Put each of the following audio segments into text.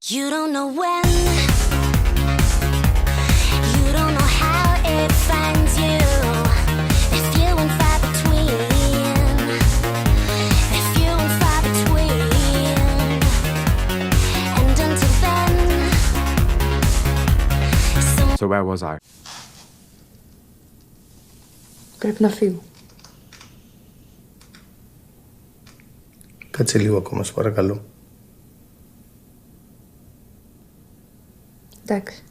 You don't know when, you don't know how it finds you. If you and far between, if you and far between. And until then, So where was I? Πρέπει να φύγω. Κάτσε λίγο ακόμα, σε παρακαλώ. Εντάξει.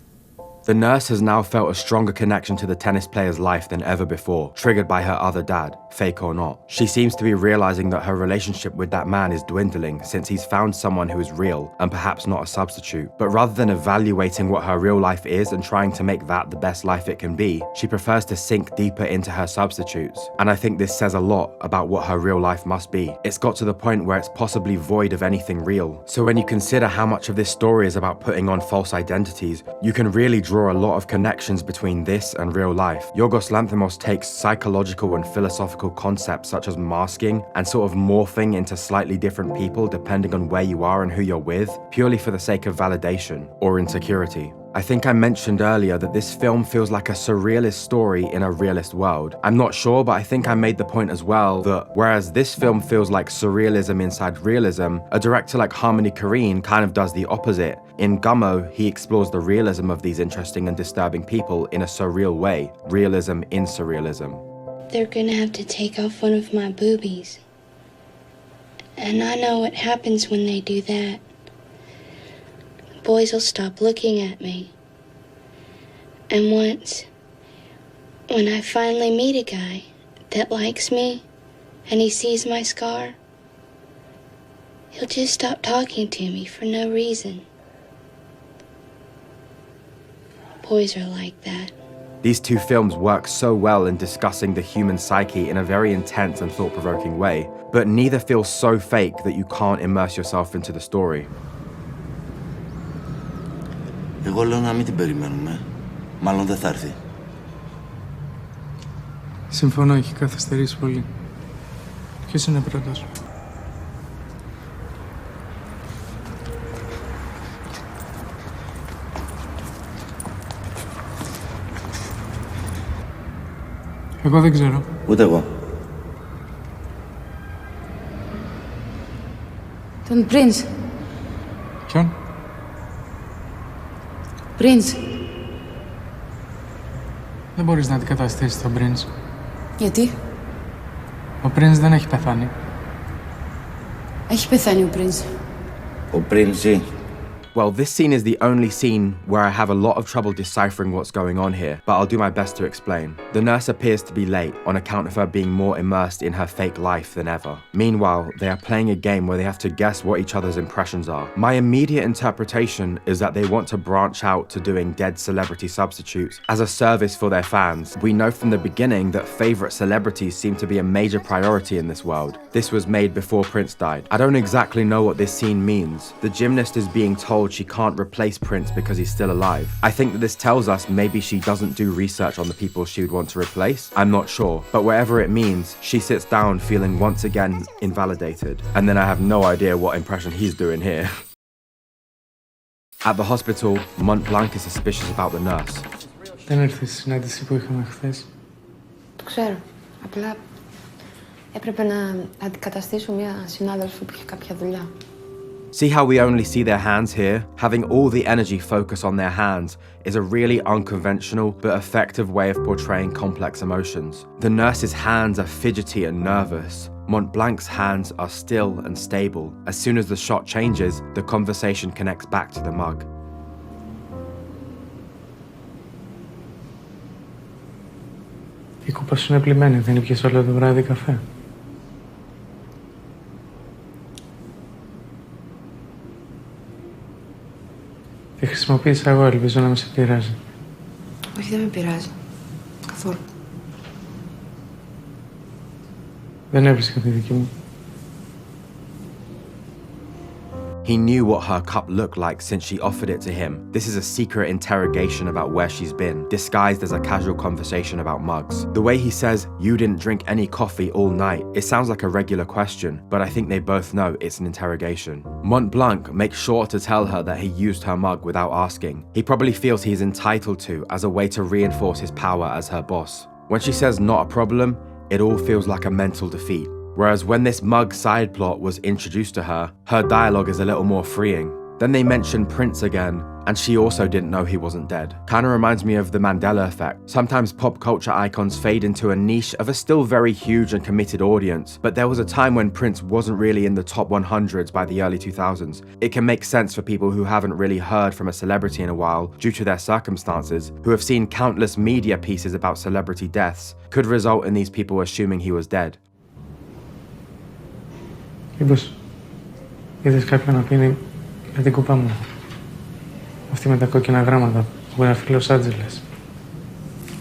The nurse has now felt a stronger connection to the tennis player's life than ever before, triggered by her other dad, fake or not. She seems to be realizing that her relationship with that man is dwindling since he's found someone who is real and perhaps not a substitute. But rather than evaluating what her real life is and trying to make that the best life it can be, she prefers to sink deeper into her substitutes. And I think this says a lot about what her real life must be. It's got to the point where it's possibly void of anything real. So when you consider how much of this story is about putting on false identities, you can really draw a lot of connections between this and real life. Yorgos Lanthimos takes psychological and philosophical concepts such as masking and sort of morphing into slightly different people depending on where you are and who you're with, purely for the sake of validation or insecurity. I think I mentioned earlier that this film feels like a surrealist story in a realist world. I'm not sure, but I think I made the point as well that whereas this film feels like surrealism inside realism, a director like Harmony Korine kind of does the opposite. In Gummo, he explores the realism of these interesting and disturbing people in a surreal way. Realism in surrealism. They're gonna have to take off one of my boobies. And I know what happens when they do that. Boys will stop looking at me. And once, when I finally meet a guy that likes me and he sees my scar, he'll just stop talking to me for no reason. Boys are like that. These two films work so well in discussing the human psyche in a very intense and thought-provoking way, but neither feels so fake that you can't immerse yourself into the story. Εγώ λέω να μην την περιμένουμε. Μάλλον δεν θα έρθει. Συμφωνώ, έχει καθυστερήσει πολύ. Ποιος είναι πρώτος? Εγώ δεν ξέρω. Ούτε εγώ. Τον Prince. Ποιον? Prince. Δεν μπορείς να αντικαταστήσεις τον Prince. Γιατί? Ο Prince δεν έχει πεθάνει. Έχει πεθάνει ο Prince. Ο Πριντζή. Well, this scene is the only scene where I have a lot of trouble deciphering what's going on here, but I'll do my best to explain. The nurse appears to be late on account of her being more immersed in her fake life than ever. Meanwhile, they are playing a game where they have to guess what each other's impressions are. My immediate interpretation is that they want to branch out to doing dead celebrity substitutes as a service for their fans. We know from the beginning that favorite celebrities seem to be a major priority in this world. This was made before Prince died. I don't exactly know what this scene means. The gymnast is being told she can't replace Prince because he's still alive. I think that this tells us maybe she doesn't do research on the people she would want to replace. I'm not sure, but whatever it means, she sits down feeling once again invalidated. And then I have no idea what impression he's doing here. At the hospital, Mont Blanc is suspicious about the nurse. Δεν ήρθε στη συνάντηση που είχαμε χθες. Το ξέρω. Απλά έπρεπε να αντικαταστήσω μια συνάδελφο που είχε κάποια δουλειά. See how we only see their hands here? Having all the energy focus on their hands is a really unconventional but effective way of portraying complex emotions. The nurse's hands are fidgety and nervous. Mont Blanc's hands are still and stable. As soon as the shot changes, the conversation connects back to the mug. Η κούπα σου είναι πλημμένη, δεν ήπιες όλο το βράδυ καφέ. Τη χρησιμοποίησα εγώ, ελπίζω να με σε πειράζει. Όχι, δεν με πειράζει. Καθόλου. Δεν έβρισκα τη δική μου. He knew what her cup looked like since she offered it to him. This is a secret interrogation about where she's been, disguised as a casual conversation about mugs. The way he says, "You didn't drink any coffee all night," it sounds like a regular question, but I think they both know it's an interrogation. Mont Blanc makes sure to tell her that he used her mug without asking. He probably feels he's entitled to as a way to reinforce his power as her boss. When she says not a problem, it all feels like a mental defeat. Whereas when this mug side plot was introduced to her, her dialogue is a little more freeing. Then they mention Prince again, and she also didn't know he wasn't dead. Kinda reminds me of the Mandela effect. Sometimes pop culture icons fade into a niche of a still very huge and committed audience, but there was a time when Prince wasn't really in the top 100s by the early 2000s. It can make sense for people who haven't really heard from a celebrity in a while due to their circumstances, who have seen countless media pieces about celebrity deaths, could result in these people assuming he was dead. Μήπως είδες κάποιον να πίνει με την κούπα μου? Αυτή με τα κόκκινα γράμματα που γράφει Λος Άντζελες.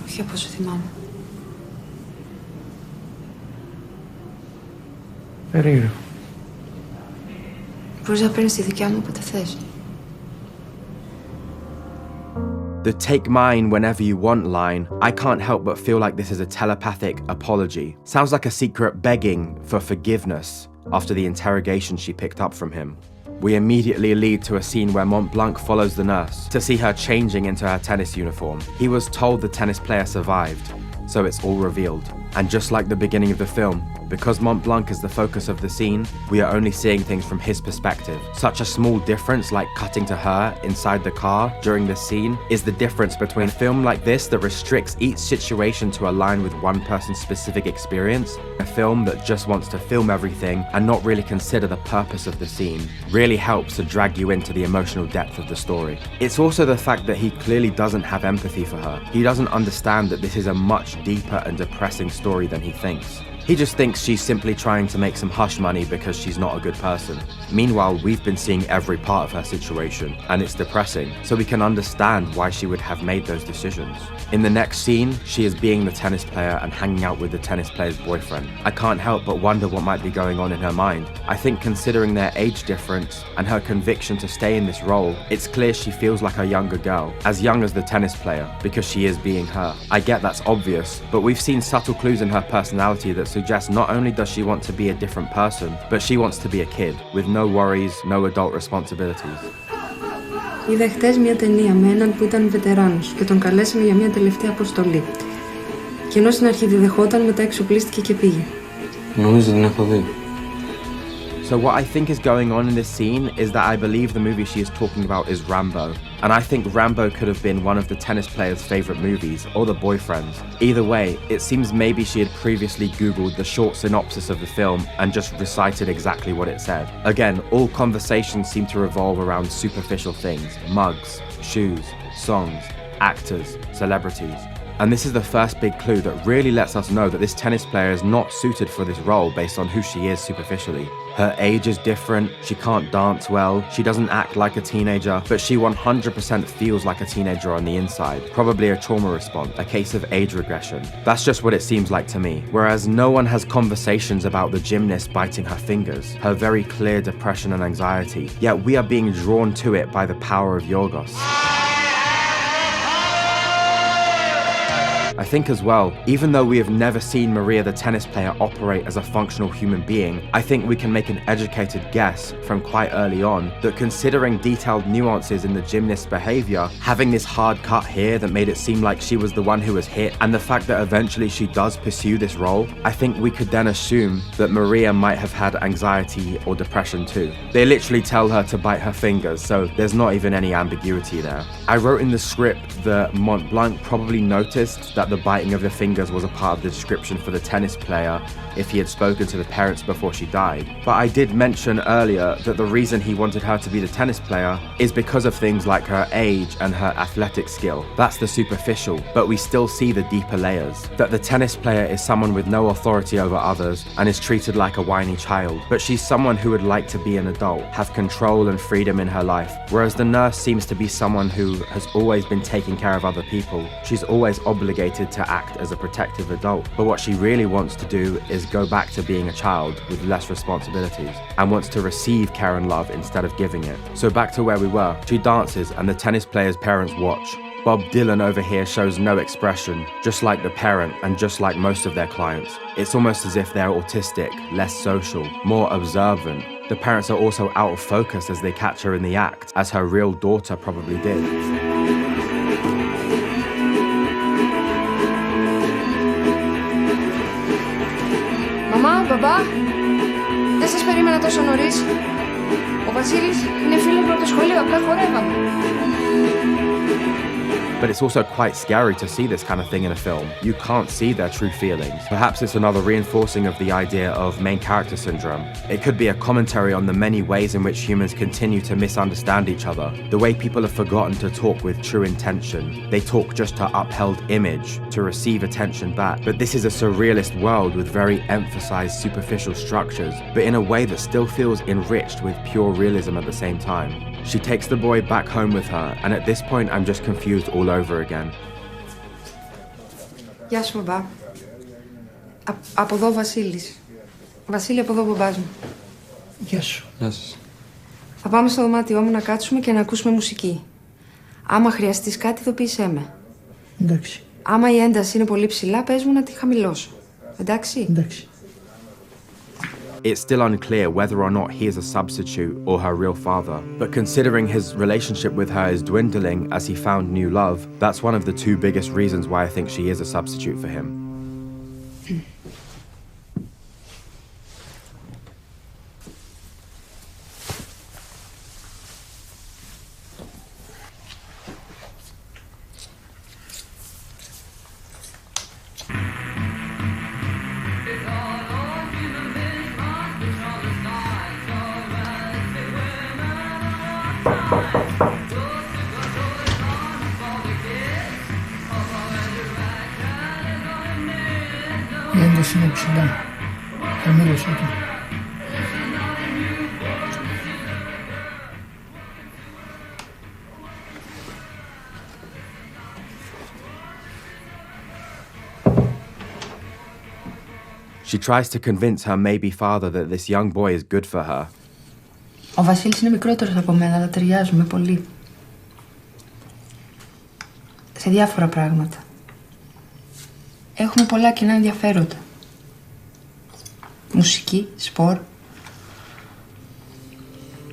Όχι από όσο θυμάμαι. Περίεργο. Μπορείς να παίρνεις τη δικιά μου όποτε θες. The "take mine whenever you want" line, I can't help but feel like this is a telepathic apology. Sounds like a secret begging for forgiveness after the interrogation she picked up from him. We immediately lead to a scene where Mont Blanc follows the nurse to see her changing into her tennis uniform. He was told the tennis player survived, so it's all revealed. And just like the beginning of the film, because Mont Blanc is the focus of the scene, we are only seeing things from his perspective. Such a small difference like cutting to her inside the car during this scene is the difference between a film like this that restricts each situation to align with one person's specific experience, a film that just wants to film everything and not really consider the purpose of the scene, really helps to drag you into the emotional depth of the story. It's also the fact that he clearly doesn't have empathy for her. He doesn't understand that this is a much deeper and depressing story than he thinks. He just thinks she's simply trying to make some hush money because she's not a good person. Meanwhile, we've been seeing every part of her situation, and it's depressing, so we can understand why she would have made those decisions. In the next scene, she is being the tennis player and hanging out with the tennis player's boyfriend. I can't help but wonder what might be going on in her mind. I think considering their age difference and her conviction to stay in this role, it's clear she feels like a younger girl, as young as the tennis player, because she is being her. I get that's obvious, but we've seen subtle clues in her personality that suggest not only does she want to be a different person, but she wants to be a kid, with no worries, no adult responsibilities. Είδα χτες μια ταινία με έναν που ήταν βετεράνος και τον καλέσαμε για μια τελευταία αποστολή. Και ενώ στην αρχή διδεχόταν, μετά εξοπλίστηκε και πήγε. Νομίζω την έχω δει. So what I think is going on in this scene is that I believe the movie she is talking about is Rambo. And I think Rambo could have been one of the tennis player's favorite movies, or the boyfriend's. Either way, it seems maybe she had previously Googled the short synopsis of the film and just recited exactly what it said. Again, all conversations seem to revolve around superficial things: mugs, shoes, songs, actors, celebrities. And this is the first big clue that really lets us know that this tennis player is not suited for this role based on who she is superficially. Her age is different, she can't dance well, she doesn't act like a teenager, but she 100% feels like a teenager on the inside. Probably a trauma response, a case of age regression. That's just what it seems like to me. Whereas no one has conversations about the gymnast biting her fingers, her very clear depression and anxiety, yet we are being drawn to it by the power of Yorgos. I think as well, even though we have never seen Maria the tennis player operate as a functional human being, I think we can make an educated guess from quite early on that considering detailed nuances in the gymnast's behavior, having this hard cut here that made it seem like she was the one who was hit, and the fact that eventually she does pursue this role, I think we could then assume that Maria might have had anxiety or depression too. They literally tell her to bite her fingers, so there's not even any ambiguity there. I wrote in the script that Mont Blanc probably noticed that the biting of the fingers was a part of the description for the tennis player if he had spoken to the parents before she died. But I did mention earlier that the reason he wanted her to be the tennis player is because of things like her age and her athletic skill. That's the superficial, but we still see the deeper layers. That the tennis player is someone with no authority over others and is treated like a whiny child, but she's someone who would like to be an adult, have control and freedom in her life, whereas the nurse seems to be someone who has always been taking care of other people. She's always obligated motivated to act as a protective adult, but what she really wants to do is go back to being a child with less responsibilities and wants to receive care and love instead of giving it. So back to where we were, she dances and the tennis player's parents watch. Bob Dylan over here shows no expression, just like the parent and just like most of their clients. It's almost as if they're autistic, less social, more observant. The parents are also out of focus as they catch her in the act, as her real daughter probably did. Μαμά, μπαμπά, δεν σας περίμενα τόσο νωρίς. Ο Βασίλης είναι φίλος μου από το σχολείο, απλά χορεύαμε. But it's also quite scary to see this kind of thing in a film. You can't see their true feelings. Perhaps it's another reinforcing of the idea of main character syndrome. It could be a commentary on the many ways in which humans continue to misunderstand each other. The way people have forgotten to talk with true intention. They talk just to upheld image, to receive attention back. But this is a surrealist world with very emphasized superficial structures, but in a way that still feels enriched with pure realism at the same time. She takes the boy back home with her, and at this point I'm just confused all over again. Γεια σου, μπαμπά. Από εδώ ο Βασίλης. Βασίλη, από εδώ ο μπαμπάς μου. Γεια σου. Γεια σας. Θα πάμε στο δωμάτιό μου να κάτσουμε και να ακούσουμε μουσική. Άμα χρειαστείς κάτι, ειδοποίησέ με. Εντάξει. Άμα η ένταση είναι πολύ ψηλά, πες μου να τη χαμηλώσω. Εντάξει. Εντάξει. It's still unclear whether or not he is a substitute or her real father, but considering his relationship with her is dwindling as he found new love, that's one of the two biggest reasons why I think she is a substitute for him. Η ένταση είναι ψηλά. Χαμήλωσέ το. She tries to convince her maybe father that this young boy is good for her. Ο Βασίλης είναι μικρότερος από μένα, αλλά ταιριάζουμε πολύ. Σε διάφορα πράγματα. Έχουμε πολλά κοινά ενδιαφέροντα. Μουσική, σπορ.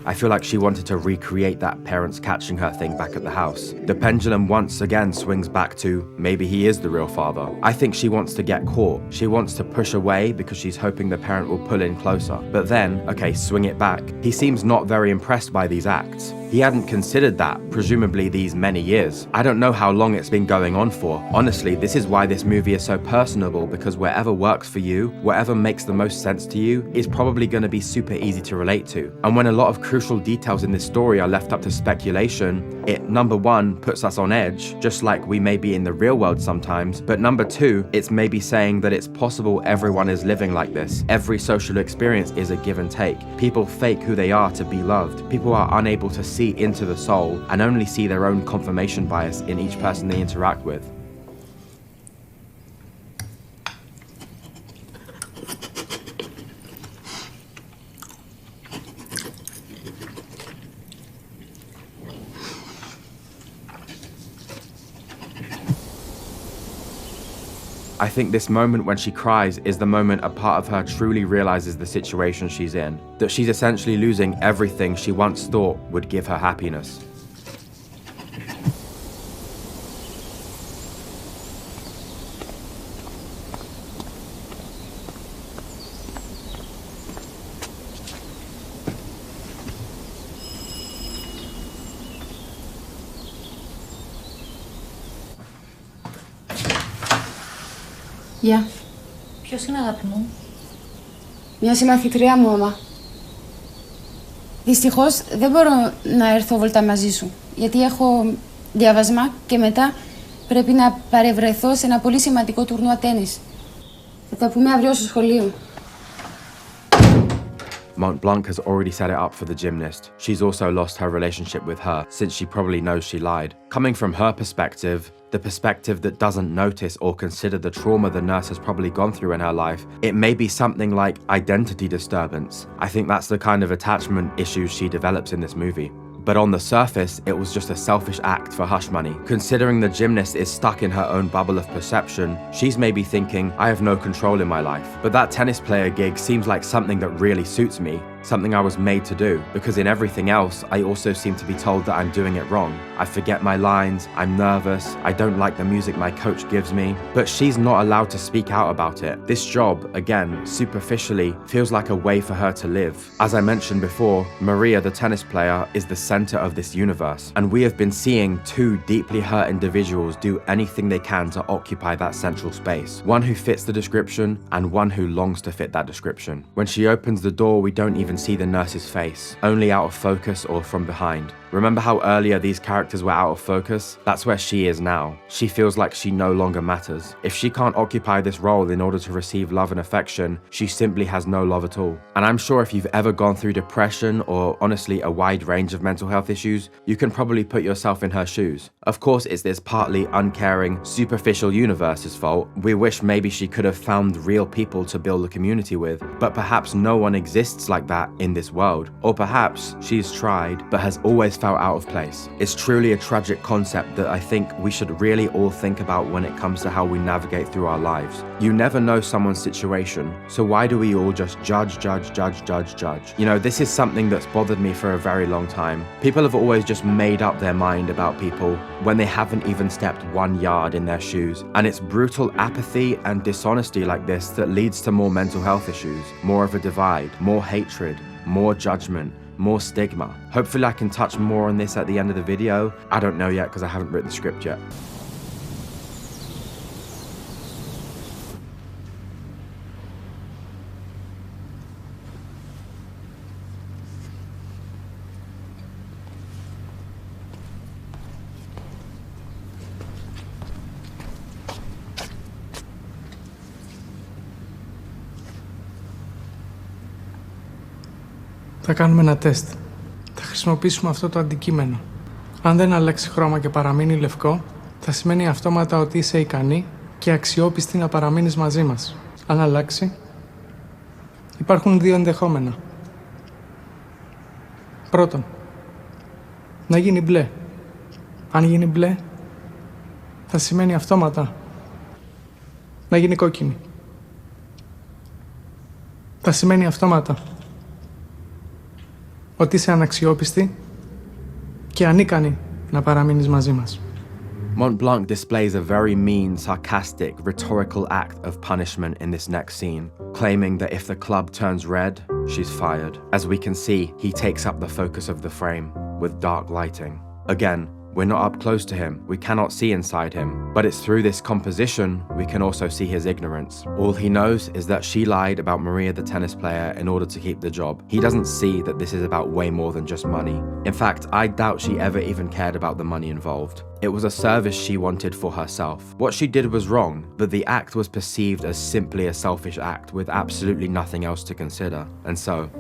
I feel like she wanted to recreate that parents catching her thing back at the house. The pendulum once again swings back to maybe he is the real father. I think she wants to get caught. She wants to push away because she's hoping the parent will pull in closer. But then, okay, swing it back. He seems not very impressed by these acts. He hadn't considered that, presumably these many years. I don't know how long it's been going on for. Honestly, this is why this movie is so personable, because wherever works for you, whatever makes the most sense to you, is probably going to be super easy to relate to. And when a lot of crucial details in this story are left up to speculation, it, number one, puts us on edge, just like we may be in the real world sometimes, but number two, it's maybe saying that it's possible everyone is living like this. Every social experience is a give and take. People fake who they are to be loved. People are unable to see into the soul and only see their own confirmation bias in each person they interact with. I think this moment when she cries is the moment a part of her truly realizes the situation she's in, that she's essentially losing everything she once thought would give her happiness. Γεια. Ποιος είναι, αγάπη μου? Μια συμμαθητριά μου, μαμά. Δυστυχώς δεν μπορώ να έρθω βόλτα μαζί σου, γιατί έχω διάβασμα και μετά πρέπει να παρευρεθώ σε ένα πολύ σημαντικό τουρνουά τένις. Θα τα πούμε αύριο στο σχολείο. Mont Blanc has already set it up for the gymnast. She's also lost her relationship with her, since she probably knows she lied. Coming from her perspective, the perspective that doesn't notice or consider the trauma the nurse has probably gone through in her life, it may be something like identity disturbance. I think that's the kind of attachment issues she develops in this movie. But on the surface, it was just a selfish act for hush money. Considering the gymnast is stuck in her own bubble of perception, she's maybe thinking, I have no control in my life. But that tennis player gig seems like something that really suits me, something I was made to do, because in everything else, I also seem to be told that I'm doing it wrong. I forget my lines, I'm nervous, I don't like the music my coach gives me, but she's not allowed to speak out about it. This job, again, superficially, feels like a way for her to live. As I mentioned before, Maria, the tennis player, is the center of this universe, and we have been seeing two deeply hurt individuals do anything they can to occupy that central space. One who fits the description, and one who longs to fit that description. When she opens the door, we don't even see the nurse's face, only out of focus or from behind. Remember how earlier these characters were out of focus? That's where she is now. She feels like she no longer matters. If she can't occupy this role in order to receive love and affection, she simply has no love at all. And I'm sure if you've ever gone through depression or honestly a wide range of mental health issues, you can probably put yourself in her shoes. Of course, it's this partly uncaring, superficial universe's fault. We wish maybe she could have found real people to build a community with, but perhaps no one exists like that in this world. Or perhaps she's tried, but has always felt out of place. It's truly a tragic concept that I think we should really all think about when it comes to how we navigate through our lives. You never know someone's situation, so why do we all just judge? You know, this is something that's bothered me for a very long time. People have always just made up their mind about people when they haven't even stepped 1 yard in their shoes. And it's brutal apathy and dishonesty like this that leads to more mental health issues, more of a divide, more hatred, more judgment, more stigma. Hopefully I can touch more on this at the end of the video. I don't know yet because I haven't written the script yet. Θα κάνουμε ένα τεστ. Θα χρησιμοποιήσουμε αυτό το αντικείμενο. Αν δεν αλλάξει χρώμα και παραμείνει λευκό, θα σημαίνει αυτόματα ότι είσαι ικανή και αξιόπιστη να παραμείνεις μαζί μας. Αν αλλάξει, υπάρχουν δύο ενδεχόμενα. Πρώτον, να γίνει μπλε. Αν γίνει μπλε, θα σημαίνει αυτόματα να γίνει κόκκινη. Θα σημαίνει αυτόματα ότι είσαι αναξιόπιστη και ανίκανη να παραμείνεις μαζί μας. Mont Blanc displays a very mean, sarcastic, rhetorical act of punishment in this next scene, claiming that if the club turns red, she's fired. As we can see, he takes up the focus of the frame with dark lighting. Again, we're not up close to him, we cannot see inside him, but it's through this composition we can also see his ignorance. All he knows is that she lied about Maria the tennis player in order to keep the job. He doesn't see that this is about way more than just money. In fact, I doubt she ever even cared about the money involved. It was a service she wanted for herself. What she did was wrong, but the act was perceived as simply a selfish act with absolutely nothing else to consider. And so,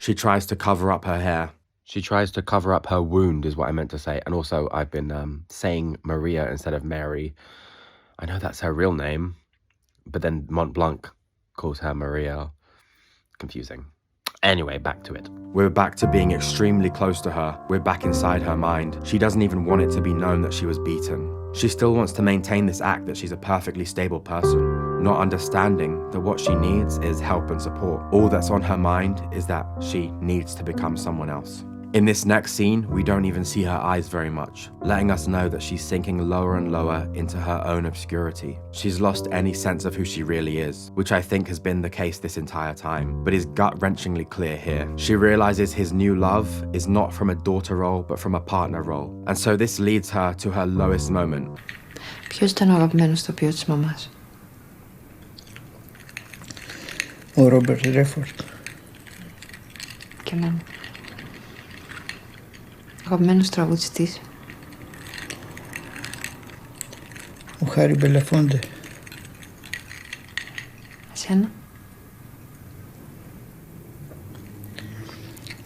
she tries to cover up her hair. She tries to cover up her wound is what I meant to say. And also I've been saying Maria instead of Mary. I know that's her real name, but then Mont Blanc calls her Maria. Confusing. Anyway, back to it. We're back to being extremely close to her. We're back inside her mind. She doesn't even want it to be known that she was beaten. She still wants to maintain this act that she's a perfectly stable person, not understanding that what she needs is help and support. All that's on her mind is that she needs to become someone else. In this next scene, we don't even see her eyes very much, letting us know that she's sinking lower and lower into her own obscurity. She's lost any sense of who she really is, which I think has been the case this entire time, but is gut-wrenchingly clear here. She realizes his new love is not from a daughter role, but from a partner role, and so this leads her to her lowest moment. Ποιος ήταν ο αγαπημένος τοπίο της μαμάς? Ο Ρόμπερτ Ρέφορντ. Και εμένα. Αγαπημένος τραγουδιστής. Χάρη Μπελαφόντε. Εσένα.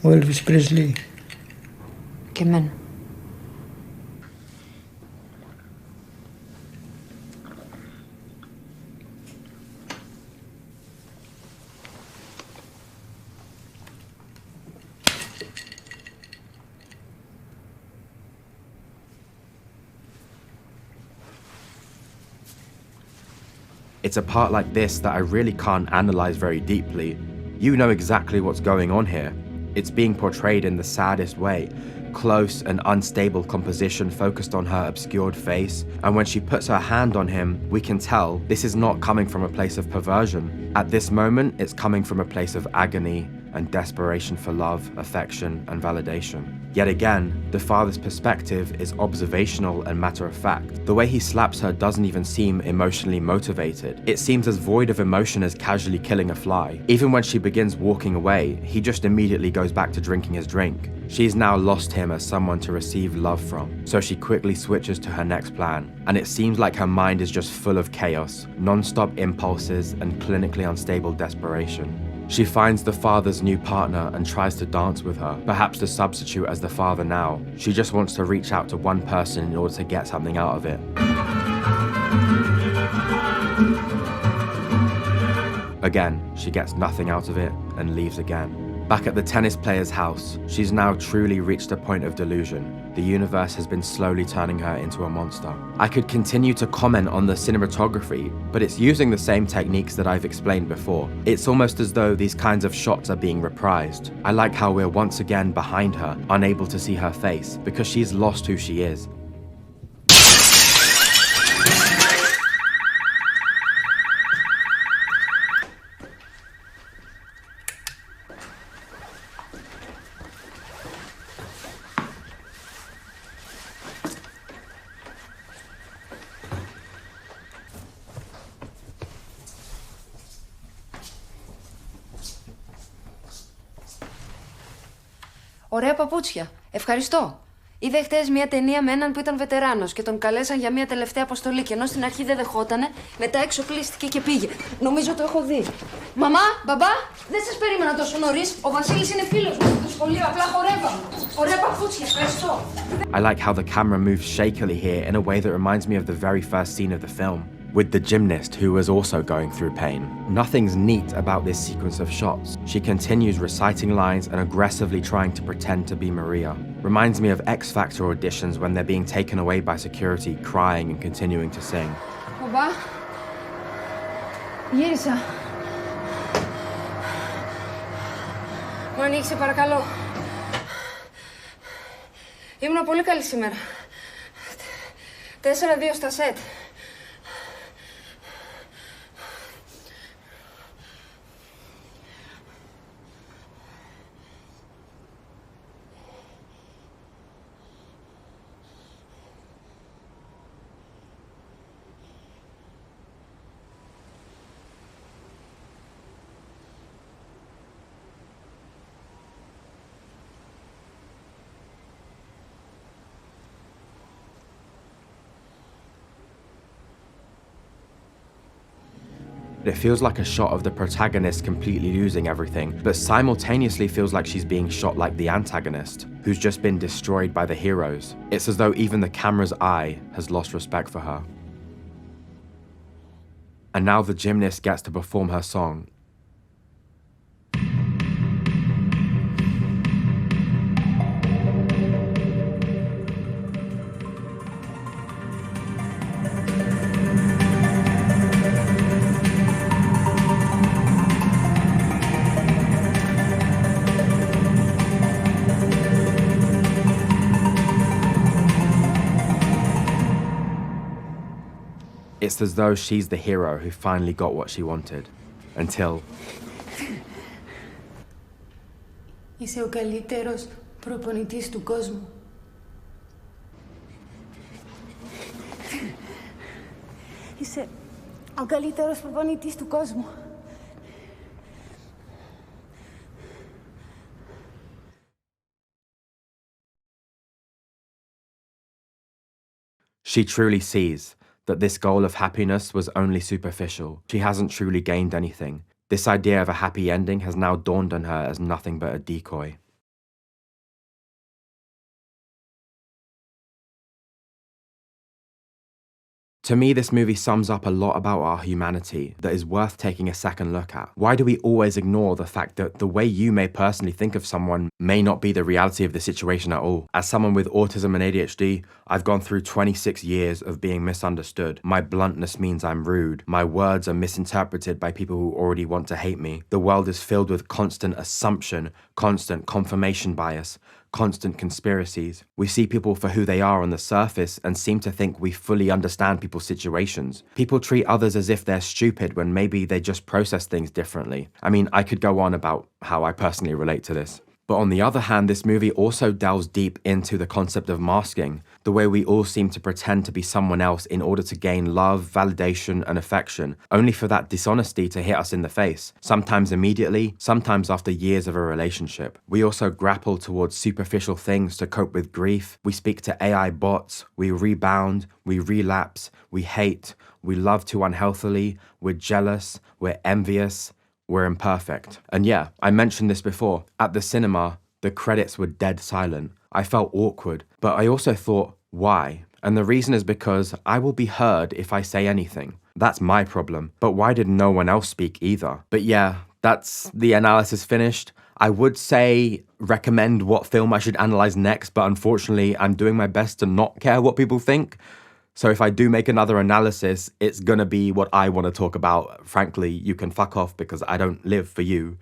Ο Έλβις Πρέσλι. Και εμένα. It's a part like this that I really can't analyze very deeply. You know exactly what's going on here. It's being portrayed in the saddest way. Close and unstable composition focused on her obscured face, and when she puts her hand on him, we can tell this is not coming from a place of perversion. At this moment, it's coming from a place of agony and desperation for love, affection, and validation. Yet again, the father's perspective is observational and matter-of-fact. The way he slaps her doesn't even seem emotionally motivated. It seems as void of emotion as casually killing a fly. Even when she begins walking away, he just immediately goes back to drinking his drink. She's now lost him as someone to receive love from, so she quickly switches to her next plan. And it seems like her mind is just full of chaos, non-stop impulses, and clinically unstable desperation. She finds the father's new partner and tries to dance with her, perhaps to substitute as the father now. She just wants to reach out to one person in order to get something out of it. Again, she gets nothing out of it and leaves again. Back at the tennis player's house, she's now truly reached a point of delusion. The universe has been slowly turning her into a monster. I could continue to comment on the cinematography, but it's using the same techniques that I've explained before. It's almost as though these kinds of shots are being reprised. I like how we're once again behind her, unable to see her face, because she's lost who she is. Ωραία παπούτσια. Ευχαριστώ. Είδε χτες μια ταινία με έναν που ήταν βετεράνος και τον καλέσαν για μια τελευταία αποστολή. Και ενώ στην αρχή δεν δεχότανε, μετά εξοπλίστηκε και πήγε. Νομίζω το έχω δει. Μαμά, μπαμπά, δεν σας περίμενα τόσο νωρίς. Ο Βασίλης είναι φίλος μου στο σχολείο. Απλά χορεύαμε. Ωραία παπούτσια. Ευχαριστώ. I like how the camera moves shakily here in a way that reminds me of the very first scene of the film, with the gymnast who was also going through pain. Nothing's neat about this sequence of shots. She continues reciting lines and aggressively trying to pretend to be Maria. Reminds me of X Factor auditions when they're being taken away by security, crying and continuing to sing. Μπαμπά, γύρισα. Μου ανοίξει, παρακαλώ. Ήμουν πολύ καλή σήμερα. 4-2 στα σετ. It feels like a shot of the protagonist completely losing everything, but simultaneously feels like she's being shot like the antagonist, who's just been destroyed by the heroes. It's as though even the camera's eye has lost respect for her. And now the gymnast gets to perform her song. It's as though she's the hero who finally got what she wanted. Until... Είσαι ο καλύτερος προπονητής του κόσμου. Είσαι ο καλύτερος προπονητής του κόσμου. She truly sees that this goal of happiness was only superficial. She hasn't truly gained anything. This idea of a happy ending has now dawned on her as nothing but a decoy. To me, this movie sums up a lot about our humanity that is worth taking a second look at. Why do we always ignore the fact that the way you may personally think of someone may not be the reality of the situation at all? As someone with autism and ADHD, I've gone through 26 years of being misunderstood. My bluntness means I'm rude. My words are misinterpreted by people who already want to hate me. The world is filled with constant assumption, constant confirmation bias, constant conspiracies. We see people for who they are on the surface and seem to think we fully understand people's situations. People treat others as if they're stupid when maybe they just process things differently. I mean, I could go on about how I personally relate to this. But on the other hand, this movie also delves deep into the concept of masking, the way we all seem to pretend to be someone else in order to gain love, validation, and affection, only for that dishonesty to hit us in the face, sometimes immediately, sometimes after years of a relationship. We also grapple towards superficial things to cope with grief. We speak to AI bots, we rebound, we relapse, we hate, we love too unhealthily, we're jealous, we're envious, we're imperfect. And yeah, I mentioned this before. At the cinema, the credits were dead silent. I felt awkward, but I also thought, why? And the reason is because I will be heard if I say anything. That's my problem. But why did no one else speak either? But yeah, that's the analysis finished. I would say recommend what film I should analyze next, but unfortunately, I'm doing my best to not care what people think. So if I do make another analysis, it's gonna be what I want to talk about. Frankly, you can fuck off because I don't live for you.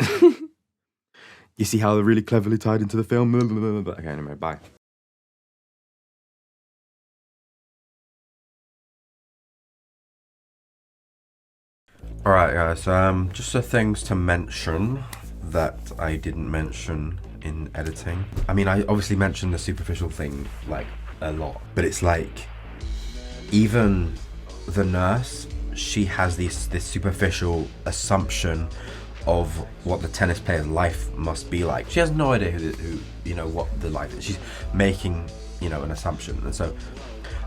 You see how they're really cleverly tied into the film? Okay, anyway, bye. Alright guys, just the things to mention that I didn't mention in editing. I mean, I obviously mentioned the superficial thing, like, a lot. But it's like, even the nurse, she has this superficial assumption of what the tennis player's life must be like. She has no idea who you know, what the life is. She's making, you know, an assumption. And so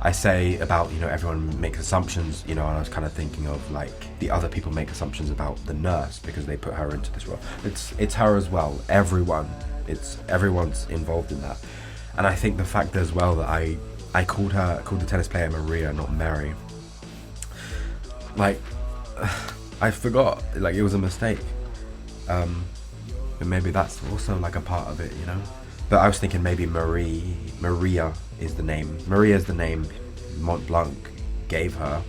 I say about, you know, everyone makes assumptions, you know, and I was kind of thinking of like the other people make assumptions about the nurse because they put her into this role. It's her as well. Everyone's involved in that. And I think the fact as well that I called the tennis player Maria, not Mary. Like, I forgot, like it was a mistake. And maybe that's also like a part of it, you know? But I was thinking maybe Maria is the name. Maria is the name Mont Blanc gave her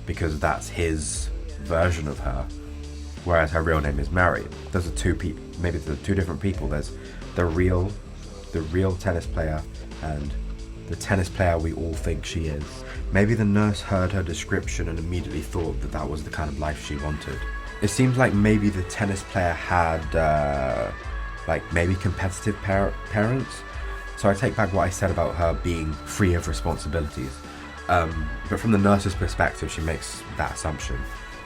because that's his version of her, whereas her real name is Mary. Those are two people, maybe they're two different people. There's the real tennis player and the tennis player we all think she is. Maybe the nurse heard her description and immediately thought that that was the kind of life she wanted. It seems like maybe the tennis player had like maybe competitive parents. So I take back what I said about her being free of responsibilities. But from the nurse's perspective, she makes that assumption.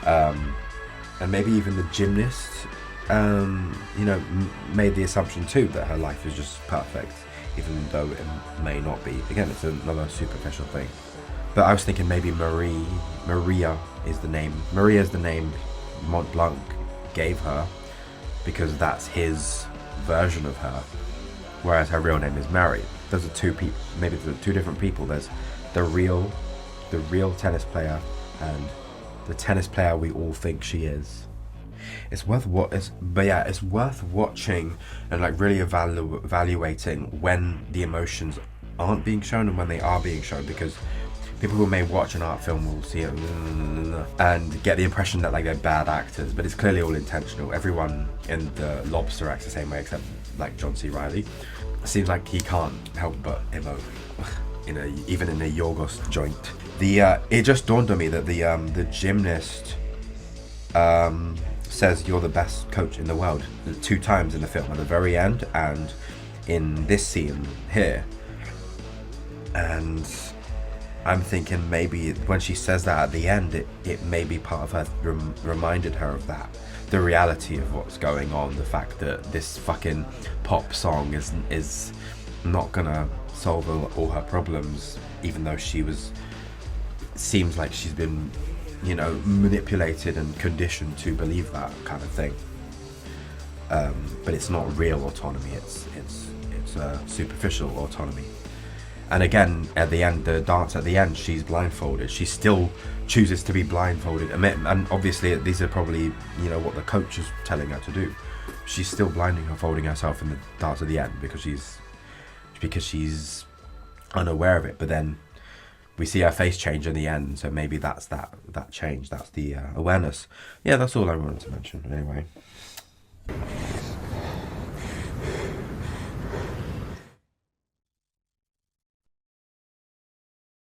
And maybe even the gymnast, you know, made the assumption too that her life is just perfect, even though it may not be. Again, it's another superficial thing. But I was thinking maybe Maria is the name. Maria is the name Mont Blanc gave her because that's his version of her, whereas her real name is Mary. Those are two people, maybe they're two different people. There's the real tennis player and the tennis player we all think she is. It's worth watching and like really evaluating when the emotions aren't being shown and when they are being shown, because people who may watch an art film will see it and get the impression that like they're bad actors, but it's clearly all intentional. Everyone in The Lobster acts the same way except like John C. Reilly. It seems like he can't help but emote even in a Yorgos joint. It just dawned on me that the gymnast says you're the best coach in the world 2 times in the film, at the very end and in this scene here. And I'm thinking maybe when she says that at the end, it may be part of her reminded her of that, the reality of what's going on, the fact that this fucking pop song is not gonna solve all her problems, even though she was seems like she's been, you know, manipulated and conditioned to believe that kind of thing. But it's not real autonomy. It's superficial autonomy. And again, at the end, the dance at the end, she's blindfolded. She still chooses to be blindfolded. And obviously, these are probably, you know, what the coach is telling her to do. She's still blinding her, folding herself in the dance at the end because she's unaware of it. But then we see her face change in the end, so maybe that's that change. That's the awareness. Yeah, that's all I wanted to mention. Anyway.